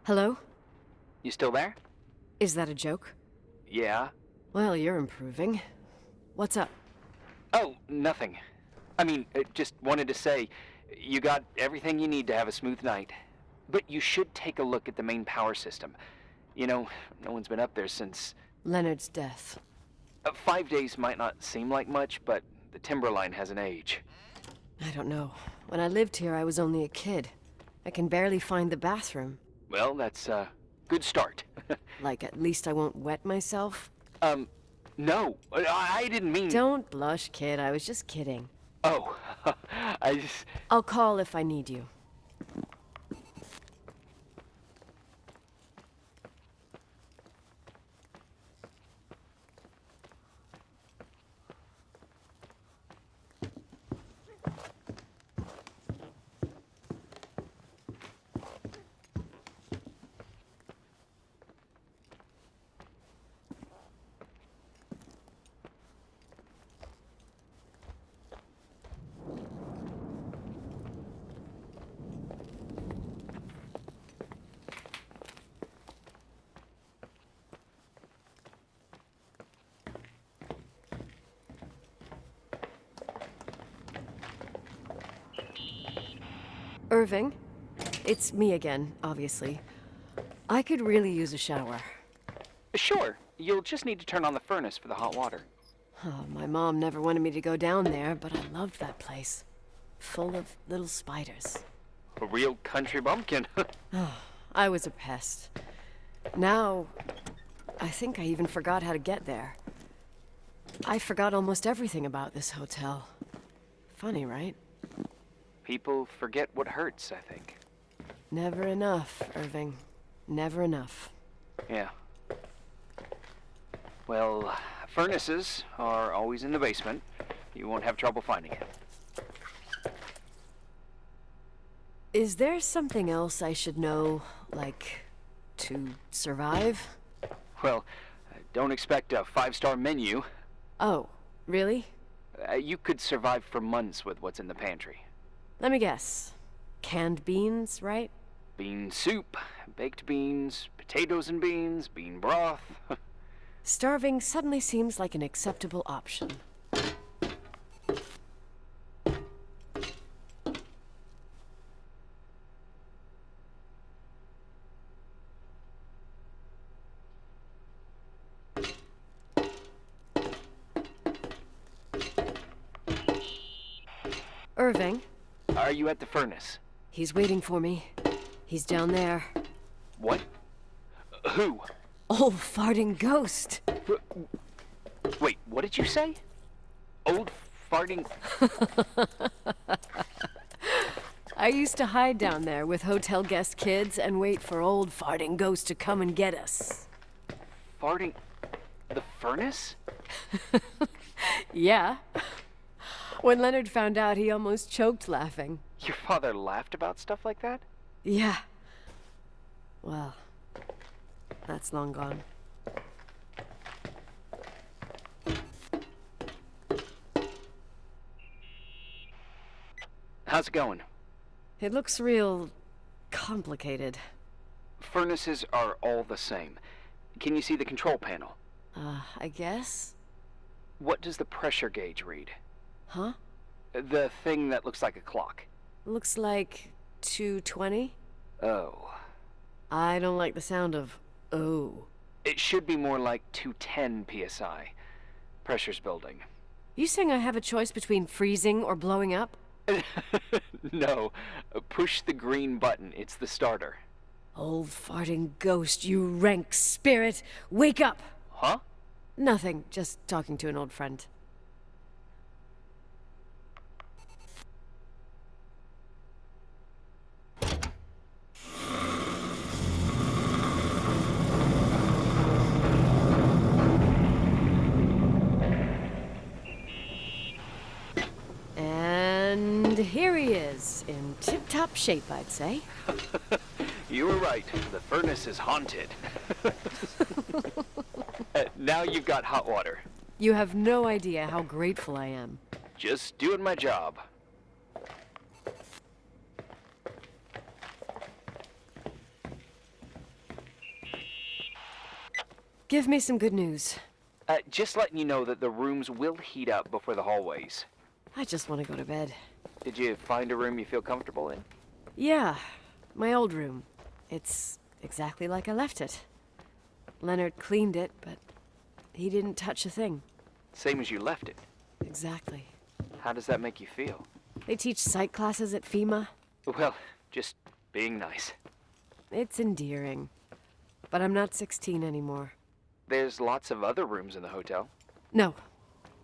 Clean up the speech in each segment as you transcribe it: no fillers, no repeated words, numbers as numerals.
Hello? You still there? Is that a joke? Yeah. Well, you're improving. What's up? Oh, nothing. I mean, just wanted to say, you got everything you need to have a smooth night. But you should take a look at the main power system. You know, no one's been up there since... Leonard's death. 5 days might not seem like much, but the Timberline has an age. I don't know. When I lived here, I was only a kid. I can barely find the bathroom. Well, that's a good start. Like, at least I won't wet myself? No, I didn't mean... Don't blush, kid. I was just kidding. Oh, I just... I'll call if I need you. Irving? It's me again, obviously. I could really use a shower. Sure, you'll just need to turn on the furnace for the hot water. Oh, my mom never wanted me to go down there, but I loved that place. Full of little spiders. A real country bumpkin. Oh, I was a pest. Now, I think I even forgot how to get there. I forgot almost everything about this hotel. Funny, right? People forget what hurts, I think. Never enough, Irving. Never enough. Yeah. Well, furnaces are always in the basement. You won't have trouble finding it. Is there something else I should know, like, to survive? Well, don't expect a 5-star menu. Oh, really? You could survive for months with what's in the pantry. Let me guess. Canned beans, right? Bean soup, baked beans, potatoes and beans, bean broth. Starving suddenly seems like an acceptable option. Irving? Are you at the furnace? He's waiting for me. He's down there. What? Who? Old farting ghost. Wait, what did you say? Old farting... I used to hide down there with hotel guest kids and wait for old farting ghost to come and get us. Farting... the furnace? Yeah. When Leonard found out, he almost choked laughing. Your father laughed about stuff like that? Yeah. Well, that's long gone. How's it going? It looks real complicated. Furnaces are all the same. Can you see the control panel? I guess? What does the pressure gauge read? Huh? The thing that looks like a clock. Looks like 220? Oh. I don't like the sound of oh. It should be more like 210 psi. Pressure's building. You saying I have a choice between freezing or blowing up? No. Push the green button. It's the starter. Old farting ghost, you rank spirit! Wake up! Huh? Nothing, just talking to an old friend. And here he is, in tip-top shape, I'd say. You were right. The furnace is haunted. Now you've got hot water. You have no idea how grateful I am. Just doing my job. Give me some good news. Just letting you know that the rooms will heat up before the hallways. I just want to go to bed. Did you find a room you feel comfortable in? Yeah, my old room. It's exactly like I left it. Leonard cleaned it, but he didn't touch a thing. Same as you left it. Exactly. How does that make you feel? They teach psych classes at FEMA. Well, just being nice. It's endearing. But I'm not 16 anymore. There's lots of other rooms in the hotel. No,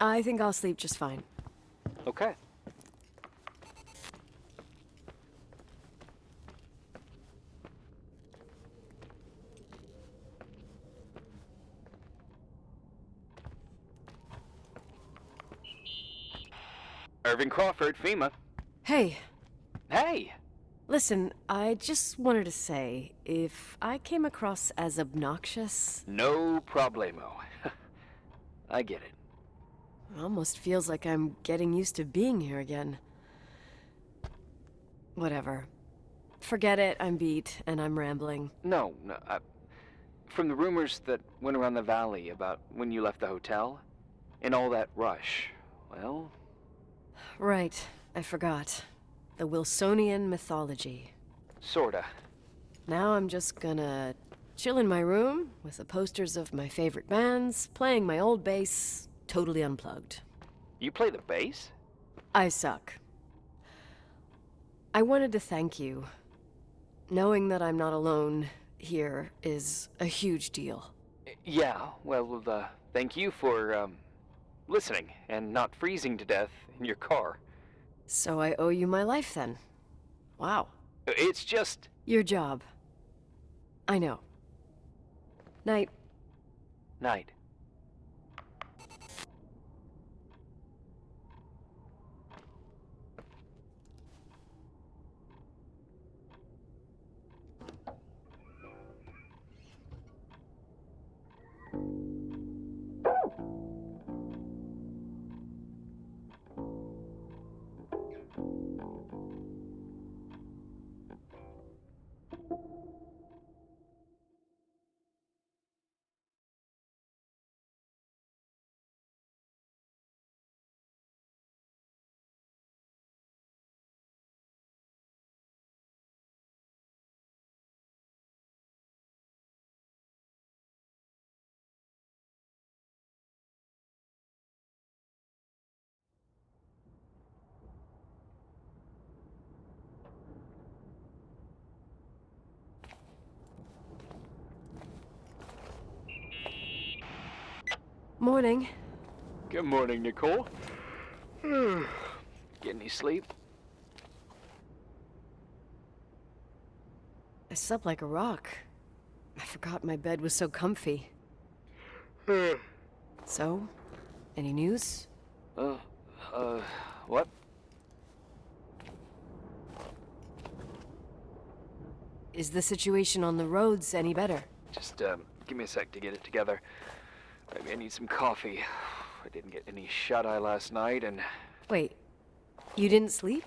I think I'll sleep just fine. Okay. Irving Crawford, FEMA. Hey, Hey! listen, I just wanted to say, if I came across as obnoxious, No problemo. I get it. it almost feels like I'm getting used to being here again. Whatever. Forget it, I'm beat, and I'm rambling. No, from the rumors that went around the valley about when you left the hotel, and all that rush, well... Right, I forgot. The Wilsonian mythology. Sorta. Now I'm just gonna chill in my room with the posters of my favorite bands, playing my old bass, totally unplugged. You play the bass? I suck. I wanted to thank you. Knowing that I'm not alone here is a huge deal. Yeah, well, thank you for, listening and not freezing to death in your car. So I owe you my life then. Wow. It's just... Your job. I know. Night. Night. Morning. Good morning, Nicole. Get any sleep? I slept like a rock. I forgot my bed was so comfy. So, any news? What? Is the situation on the roads any better? Just, give me a sec to get it together. Maybe I need some coffee. I didn't get any shut-eye last night, and... Wait, you didn't sleep?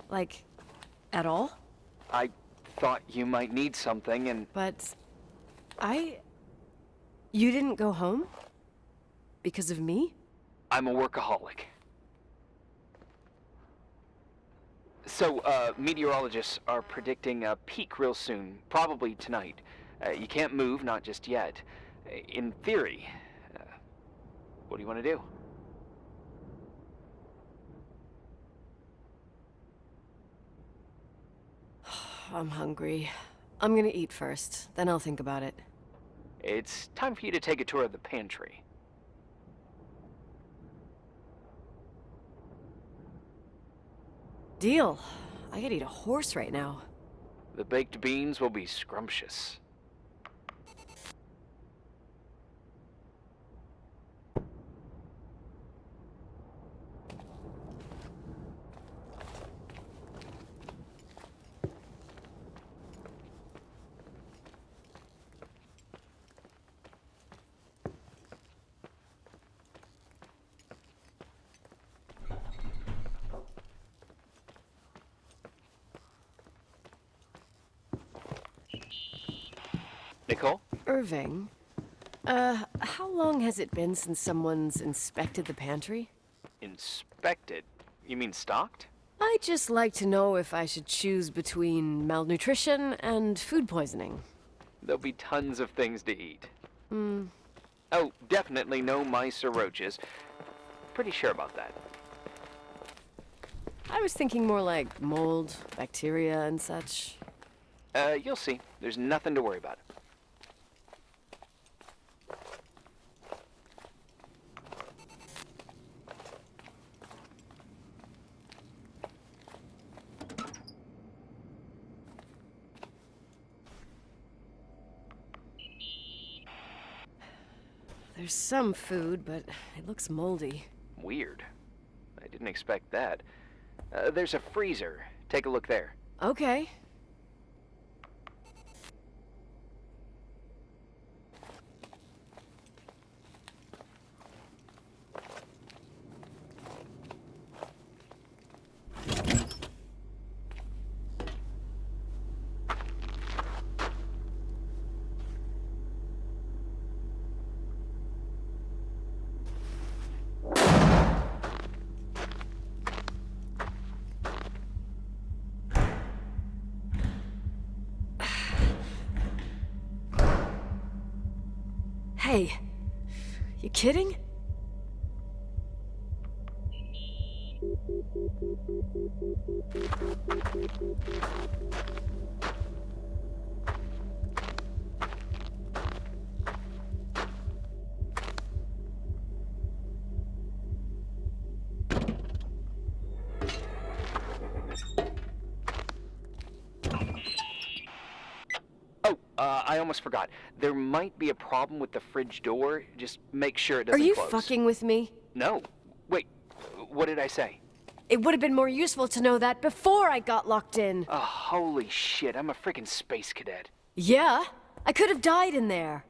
Like, at all? I thought you might need something, and... But... You didn't go home? Because of me? I'm a workaholic. So, meteorologists are predicting a peak real soon, probably tonight. You can't move, not just yet. In theory, what do you want to do? I'm hungry. I'm gonna eat first, then I'll think about it. It's time for you to take a tour of the pantry. Deal. I could eat a horse right now. The baked beans will be scrumptious. Nicole? Irving, How long has it been since someone's inspected the pantry? Inspected? You mean stocked? I'd just like to know if I should choose between malnutrition and food poisoning. There'll be tons of things to eat. Oh, definitely no mice or roaches. Pretty sure about that. I was thinking more like mold, bacteria, and such. You'll see. There's nothing to worry about. There's some food, but it looks moldy. Weird. I didn't expect that. There's a freezer. Take a look there. Okay. Hey, you kidding? Oh, I almost forgot. There might be a problem with the fridge door. Just make sure it doesn't Are you close. fucking with me? No. Wait, what did I say? It would have been more useful to know that before I got locked in. Oh, holy shit, I'm a freaking space cadet. Yeah, I could have died in there.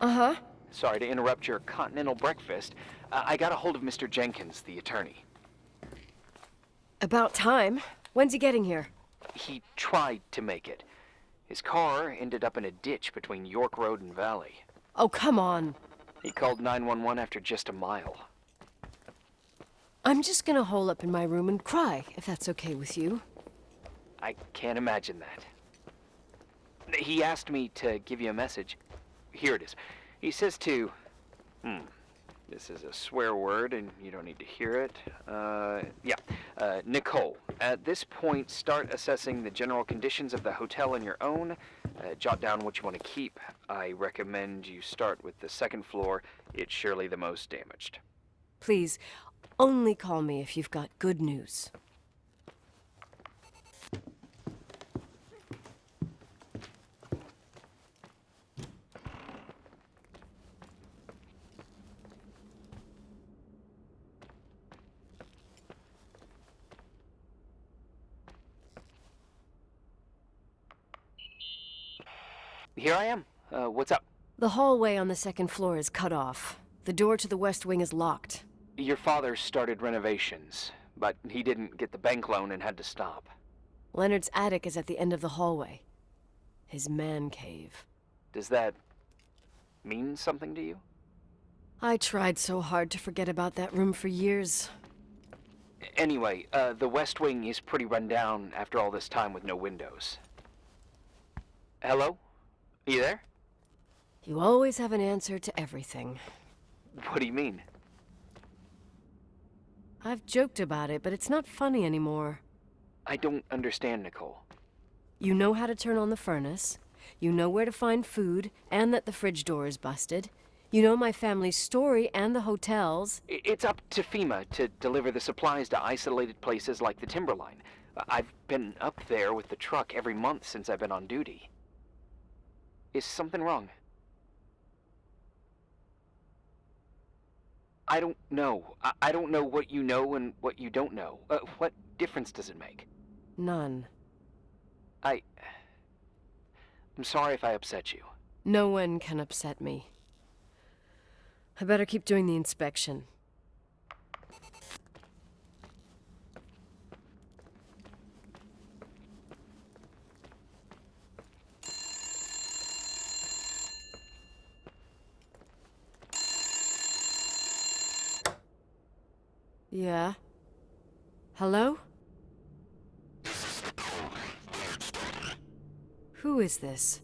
Uh-huh. Sorry to interrupt your continental breakfast. I got a hold of Mr. Jenkins, the attorney. About time. When's he getting here? He tried to make it. His car ended up in a ditch between York Road and Valley. Oh, come on. He called 911 after just a mile. I'm just gonna hole up in my room and cry, if that's okay with you. I can't imagine that. He asked me to give you a message. Here it is. He says to... This is a swear word, and you don't need to hear it. Nicole, at this point, start assessing the general conditions of the hotel on your own. Jot down what you want to keep. I recommend you start with the second floor. It's surely the most damaged. Please, only call me if you've got good news. Here I am. What's up? The hallway on the second floor is cut off. The door to the west wing is locked. Your father started renovations, but he didn't get the bank loan and had to stop. Leonard's attic is at the end of the hallway. His man cave. Does that mean something to you? I tried so hard to forget about that room for years. Anyway, the West Wing is pretty run down after all this time with no windows. Hello? You there? You always have an answer to everything. What do you mean? I've joked about it, but it's not funny anymore. I don't understand, Nicole. You know how to turn on the furnace. You know where to find food, and that the fridge door is busted. You know my family's story and the hotel's. It's up to FEMA to deliver the supplies to isolated places like the Timberline. I've been up there with the truck every month since I've been on duty. Is something wrong? I don't know. I don't know what you know and what you don't know. What difference does it make? None. I'm sorry if I upset you. No one can upset me. I better keep doing the inspection. Yeah? Hello? This is the Pelo, Leonard's daughter. Who is this?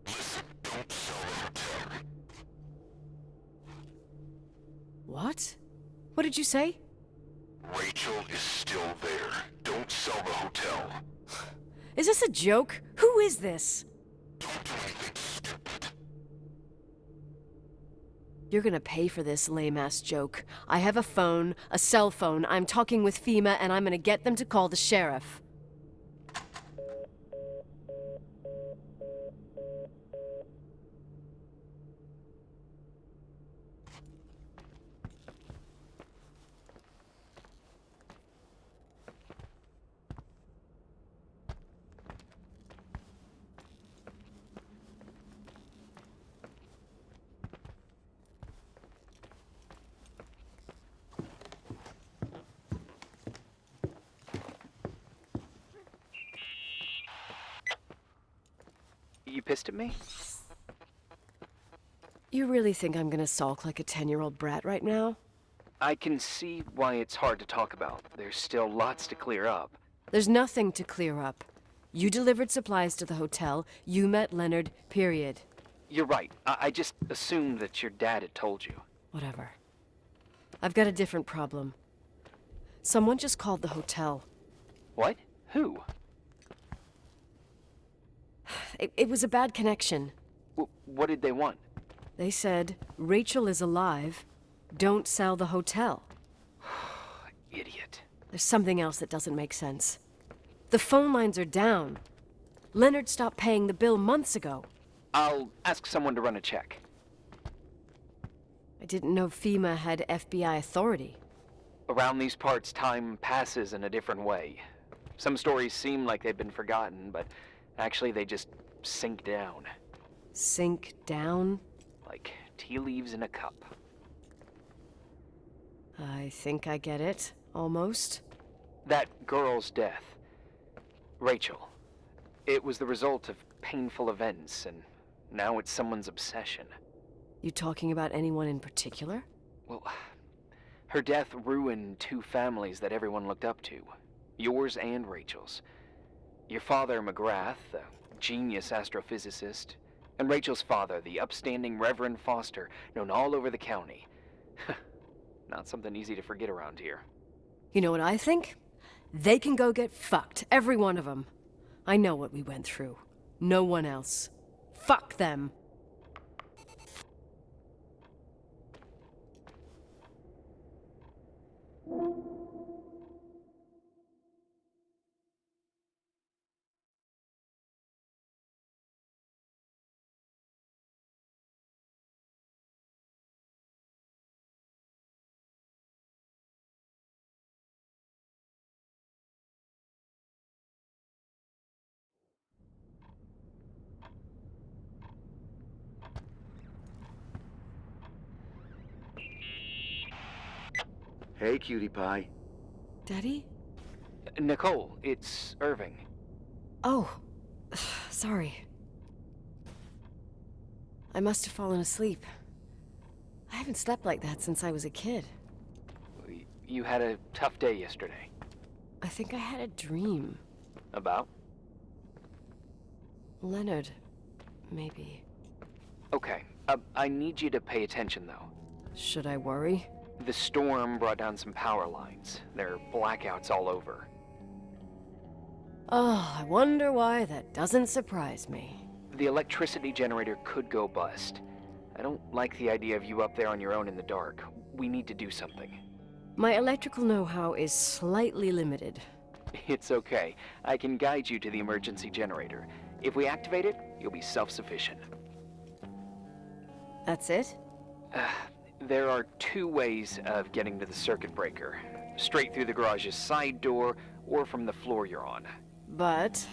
Listen, don't sell the hotel. What? What did you say? Rachel is still there. Don't sell the hotel. Is this a joke? Who is this? Don't do anything stupid. You're gonna pay for this lame-ass joke. I have a phone, a cell phone. I'm talking with FEMA, and I'm gonna get them to call the sheriff. You pissed at me? You really think I'm gonna sulk like a 10-year-old brat right now? I can see why it's hard to talk about. There's still lots to clear up. There's nothing to clear up. You delivered supplies to the hotel. You met Leonard, period. You're right. I just assumed that your dad had told you. Whatever. I've got a different problem. Someone just called the hotel. What? Who? It was a bad connection. What did they want? They said, Rachel is alive. Don't sell the hotel. Idiot. There's something else that doesn't make sense. The phone lines are down. Leonard stopped paying the bill months ago. I'll ask someone to run a check. I didn't know FEMA had FBI authority. Around these parts, time passes in a different way. Some stories seem like they've been forgotten, but actually they just sink down. Sink down? Like tea leaves in a cup. I think I get it. Almost. That girl's death. Rachel. It was the result of painful events, and now it's someone's obsession. You talking about anyone in particular? Well, her death ruined two families that everyone looked up to. Yours and Rachel's. Your father, McGrath, a genius astrophysicist, and Rachel's father, the upstanding Reverend Foster, known all over the county. Not something easy to forget around here. You know what I think? They can go get fucked, every one of them. I know what we went through. No one else. Fuck them. Hey, cutie pie. Daddy? Nicole, it's Irving. Oh, sorry. I must have fallen asleep. I haven't slept like that since I was a kid. You had a tough day yesterday. I think I had a dream. About? Leonard, maybe. Okay, I need you to pay attention, though. Should I worry? The storm brought down some power lines. There are blackouts all over. Oh, I wonder why that doesn't surprise me. The electricity generator could go bust. I don't like the idea of you up there on your own in the dark. We need to do something. My electrical know-how is slightly limited. It's okay. I can guide you to the emergency generator. If we activate it, you'll be self-sufficient. That's it? There are two ways of getting to the circuit breaker. Straight through the garage's side door, or from the floor you're on. But...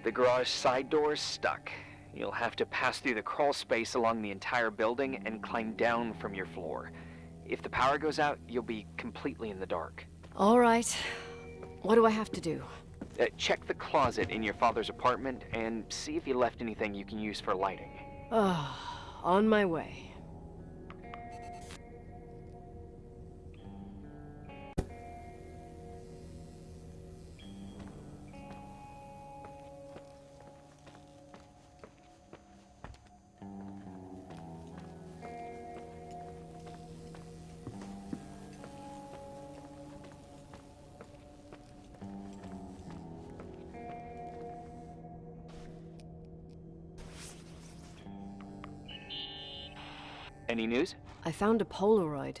The garage side door is stuck. You'll have to pass through the crawl space along the entire building and climb down from your floor. If the power goes out, you'll be completely in the dark. all right. What do I have to do? Check the closet in your father's apartment and see if he left anything you can use for lighting. On my way. Any news? I found a Polaroid.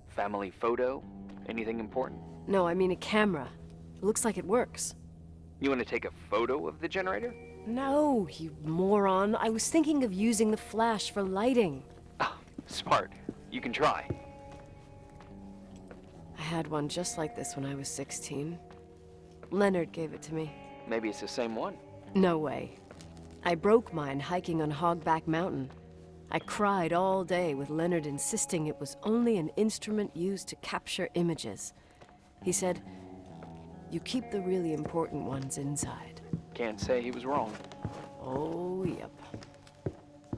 Family photo? Anything important? No, I mean a camera. It looks like it works. You want to take a photo of the generator? No, you moron. I was thinking of using the flash for lighting. Oh, smart. You can try. I had one just like this when I was 16. Leonard gave it to me. Maybe it's the same one. No way. I broke mine hiking on Hogback Mountain. I cried all day with Leonard insisting it was only an instrument used to capture images. He said, "You keep the really important ones inside." Can't say he was wrong. Oh, yep.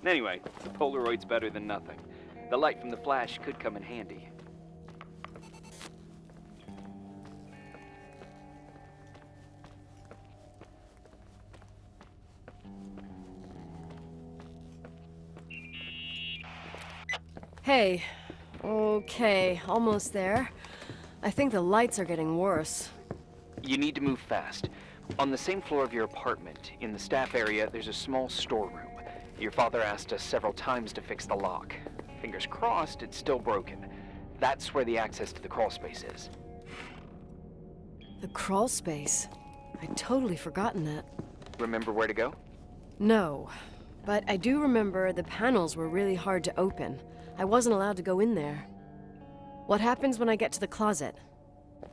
Anyway, the Polaroid's better than nothing. The light from the flash could come in handy. Hey. Okay, almost there. I think the lights are getting worse. You need to move fast. On the same floor of your apartment, in the staff area, there's a small storeroom. Your father asked us several times to fix the lock. Fingers crossed, it's still broken. That's where the access to the crawl space is. The crawl space? I'd totally forgotten that. Remember where to go? No, but I do remember the panels were really hard to open. I wasn't allowed to go in there. What happens when I get to the closet?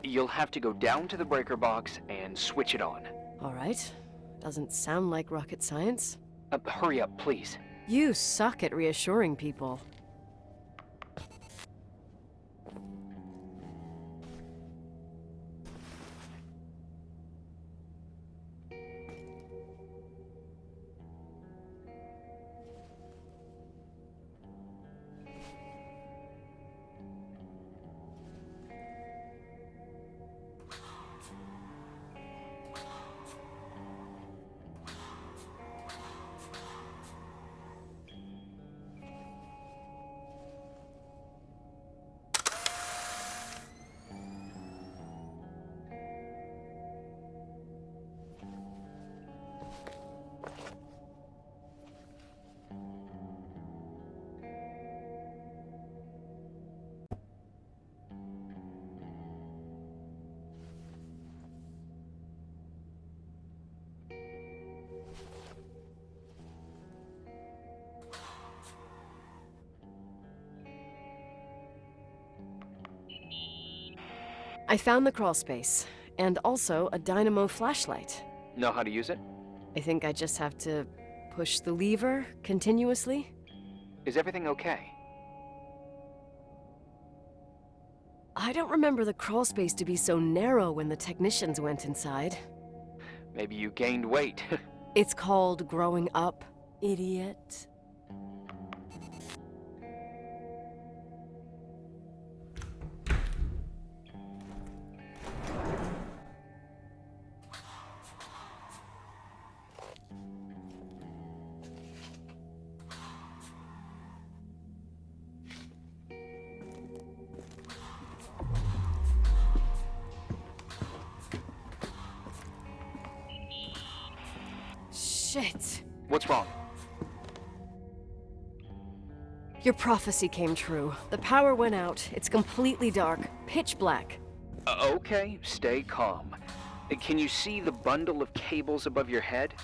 You'll have to go down to the breaker box and switch it on. All right. Doesn't sound like rocket science. Hurry up, please. You suck at reassuring people. I found the crawl space, and also a dynamo flashlight. Know how to use it? I think I just have to push the lever continuously. Is everything okay? I don't remember the crawl space to be so narrow when the technicians went inside. Maybe you gained weight. It's called growing up, idiot. Shit. What's wrong? Your prophecy came true. The power went out. It's completely dark. Pitch black. Okay, stay calm. Can you see the bundle of cables above your head?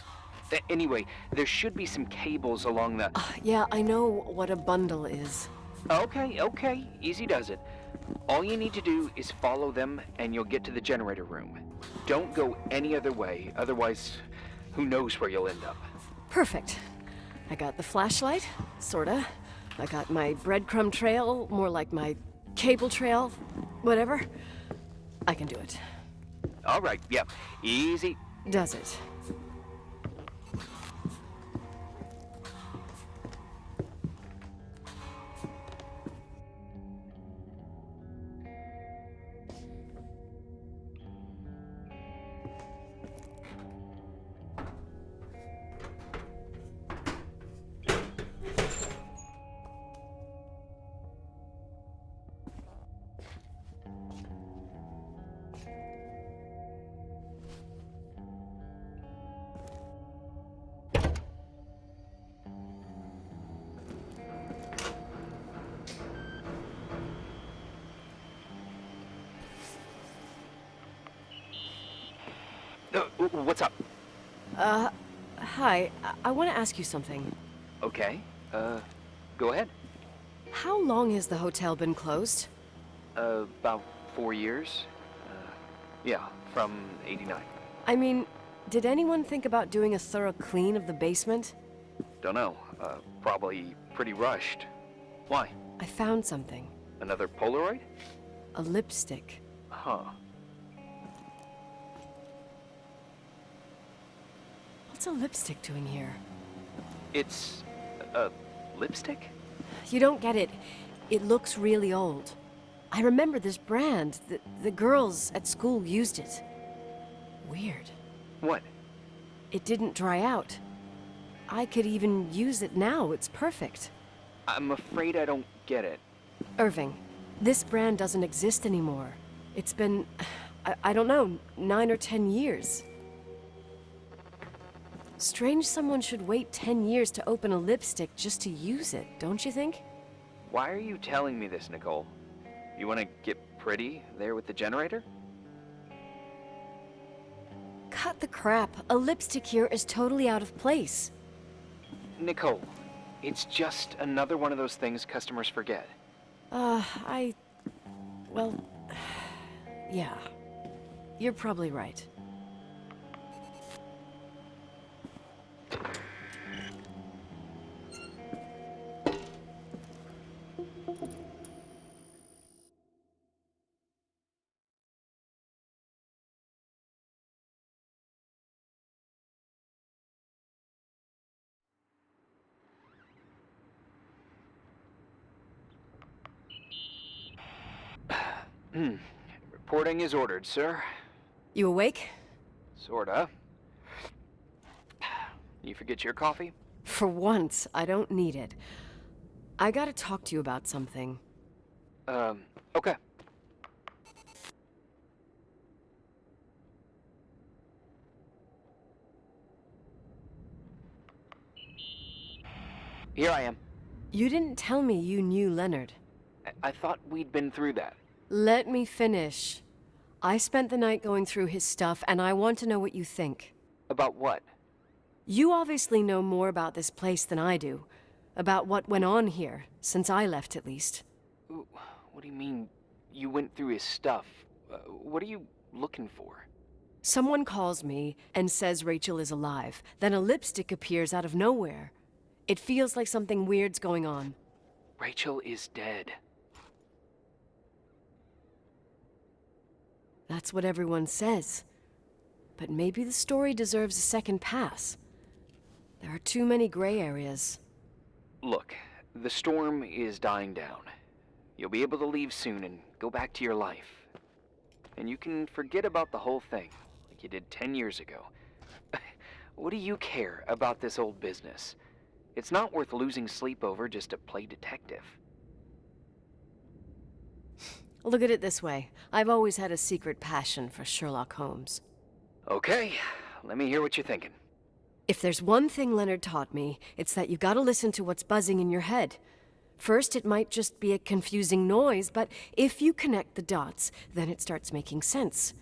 Anyway, there should be some cables along the... Yeah, I know what a bundle is. Okay, easy does it. All you need to do is follow them and you'll get to the generator room. Don't go any other way, otherwise, who knows where you'll end up. Perfect. I got the flashlight, sorta. I got my breadcrumb trail, more like my cable trail, whatever. I can do it. All right, yep, easy. Does it? What's up? Hi. I want to ask you something. Okay, go ahead. How long has the hotel been closed? About 4 years. Yeah, from '89. I mean, did anyone think about doing a thorough clean of the basement? Don't know, probably pretty rushed. Why? I found something. Another Polaroid? A lipstick. Huh. What's a lipstick doing here? It's a lipstick? You don't get it. It looks really old. I remember this brand. The girls at school used it. Weird. What? It didn't dry out. I could even use it now. It's perfect. I'm afraid I don't get it. Irving, this brand doesn't exist anymore. It's been, I don't know, 9 or 10 years. Strange someone should wait 10 years to open a lipstick just to use it, don't you think? Why are you telling me this, Nicole? You want to get pretty there with the generator? Cut the crap. A lipstick here is totally out of place. Nicole, it's just another one of those things customers forget. Well, yeah. You're probably right. Reporting is ordered, sir. You awake? Sorta. You forget your coffee? For once, I don't need it. I gotta talk to you about something. Okay. Here I am. You didn't tell me you knew Leonard. I thought we'd been through that. Let me finish. I spent the night going through his stuff, and I want to know what you think. About what? You obviously know more about this place than I do. About what went on here, since I left at least. What do you mean, you went through his stuff? What are you looking for? Someone calls me and says Rachel is alive. Then a lipstick appears out of nowhere. It feels like something weird's going on. Rachel is dead. That's what everyone says. But maybe the story deserves a second pass. There are too many gray areas. Look, the storm is dying down. You'll be able to leave soon and go back to your life. And you can forget about the whole thing, like you did 10 years ago. What do you care about this old business? It's not worth losing sleep over just to play detective. Look at it this way. I've always had a secret passion for Sherlock Holmes. Okay, let me hear what you're thinking. If there's one thing Leonard taught me, it's that you gotta listen to what's buzzing in your head. First, it might just be a confusing noise, but if you connect the dots, then it starts making sense.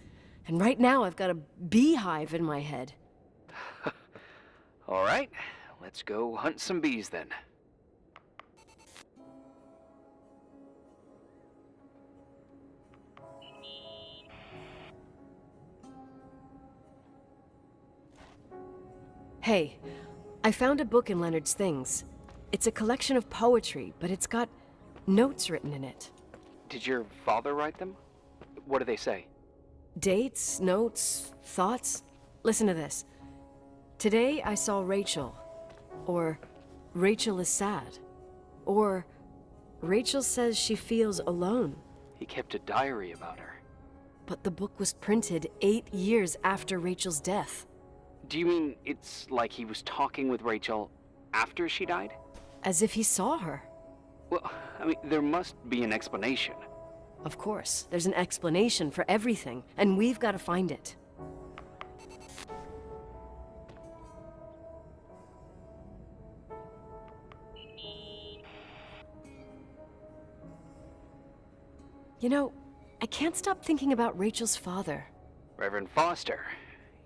And right now, I've got a beehive in my head. All right, let's go hunt some bees then. Hey, I found a book in Leonard's things. It's a collection of poetry, but it's got notes written in it. Did your father write them? What do they say? Dates, notes, thoughts. Listen to this. Today I saw Rachel. Or Rachel is sad. Or Rachel says she feels alone. He kept a diary about her. But the book was printed 8 years after Rachel's death. Do you mean it's like he was talking with Rachel after she died? As if he saw her. Well, I mean, there must be an explanation. Of course, there's an explanation for everything, and we've got to find it. You know, I can't stop thinking about Rachel's father. Reverend Foster.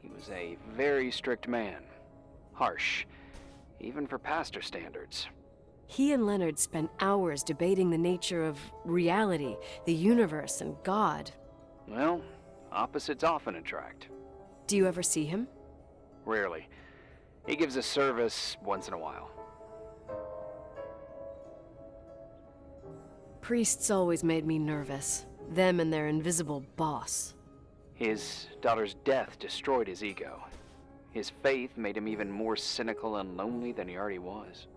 He was a very strict man. Harsh, even for pastor standards. He and Leonard spent hours debating the nature of reality, the universe, and God. Well, opposites often attract. Do you ever see him? Rarely. He gives a service once in a while. Priests always made me nervous. Them and their invisible boss. His daughter's death destroyed his ego. His faith made him even more cynical and lonely than he already was.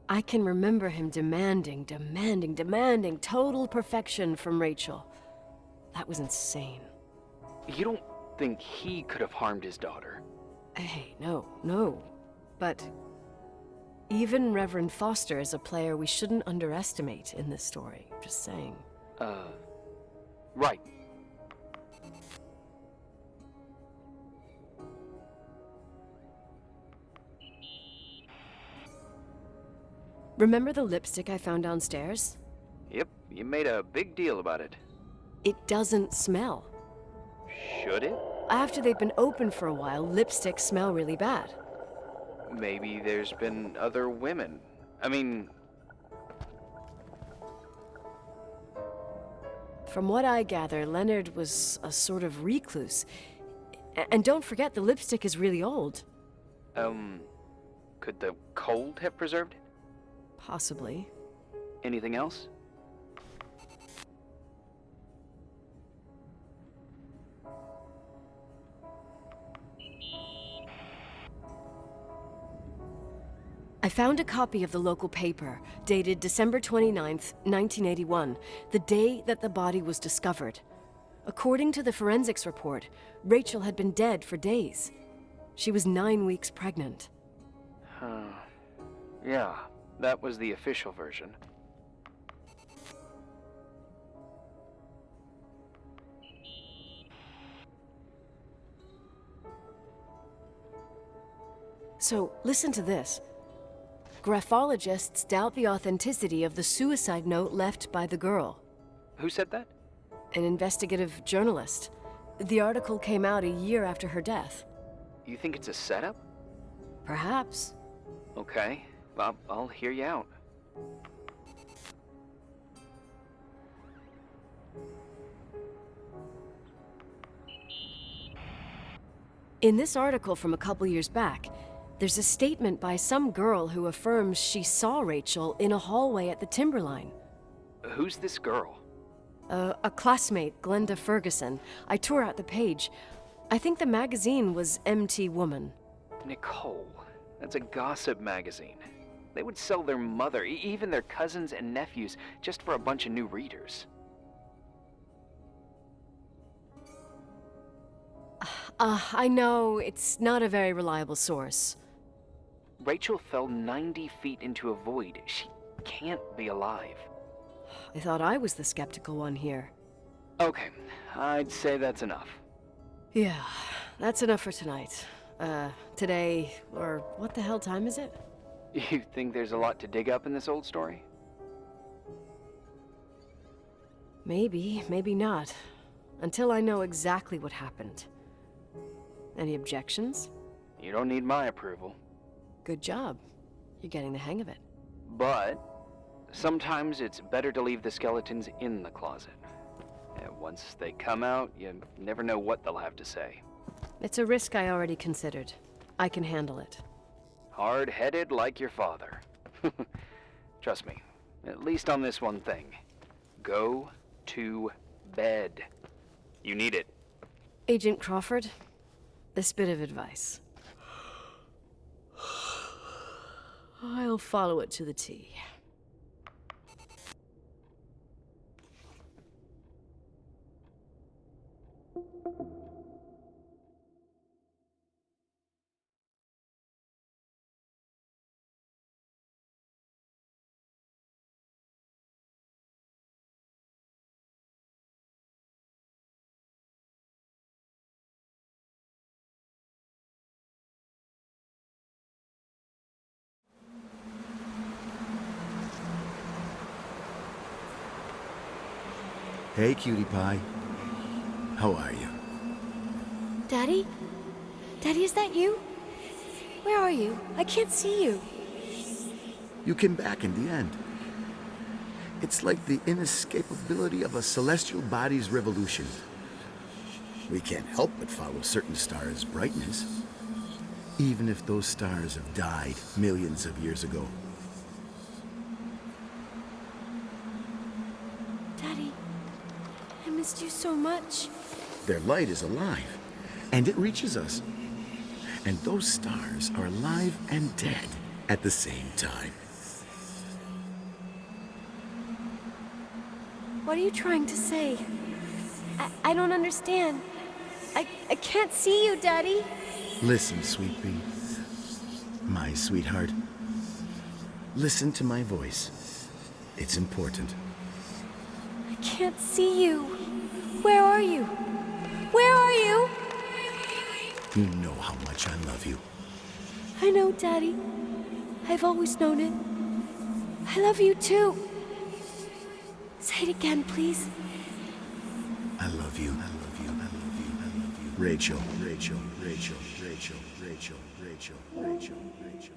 I can remember him demanding total perfection from Rachel. That was insane. You don't think he could have harmed his daughter? Hey, no. But even Reverend Foster is a player we shouldn't underestimate in this story. Just saying. Right. Remember the lipstick I found downstairs? Yep, you made a big deal about it. It doesn't smell. Should it? After they've been open for a while, lipsticks smell really bad. Maybe there's been other women. I mean... From what I gather, Leonard was a sort of recluse. And don't forget, the lipstick is really old. Could the cold have preserved it? Possibly. Anything else? I found a copy of the local paper, dated December 29th, 1981, the day that the body was discovered. According to the forensics report, Rachel had been dead for days. She was 9 weeks pregnant. Yeah, that was the official version. So, listen to this. Graphologists doubt the authenticity of the suicide note left by the girl. Who said that? An investigative journalist. The article came out a year after her death. You think it's a setup? Perhaps. Okay, I'll hear you out. In this article from a couple years back, there's a statement by some girl who affirms she saw Rachel in a hallway at the Timberline. Who's this girl? A classmate, Glenda Ferguson. I tore out the page. I think the magazine was MT Woman. Nicole, that's a gossip magazine. They would sell their mother, even their cousins and nephews, just for a bunch of new readers. I know it's not a very reliable source. Rachel fell 90 feet into a void. She can't be alive. I thought I was the skeptical one here. Okay, I'd say that's enough. Yeah, that's enough for tonight. Today, or what the hell time is it? You think there's a lot to dig up in this old story? Maybe, maybe not. Until I know exactly what happened. Any objections? You don't need my approval. Good job. You're getting the hang of it. But sometimes it's better to leave the skeletons in the closet. And once they come out, you never know what they'll have to say. It's a risk I already considered. I can handle it. Hard-headed like your father. Trust me, at least on this one thing. Go to bed. You need it. Agent Crawford, this bit of advice. I'll follow it to the T. Hey, cutie pie. How are you? Daddy? Daddy, is that you? Where are you? I can't see you. You came back in the end. It's like the inescapability of a celestial body's revolution. We can't help but follow certain stars' brightness, even if those stars have died millions of years ago. Daddy, I missed you so much. Their light is alive, and it reaches us. And those stars are alive and dead at the same time. What are you trying to say? I don't understand. I can't see you, Daddy. Listen, sweet pea. My sweetheart. Listen to my voice. It's important. I can't see you. Where are you? Where are you? You know how much I love you. I know, Daddy. I've always known it. I love you too. Say it again, please. I love you. I love you. I love you. I love you. Rachel, Rachel, Rachel, Rachel, Rachel, Rachel, Rachel, Rachel.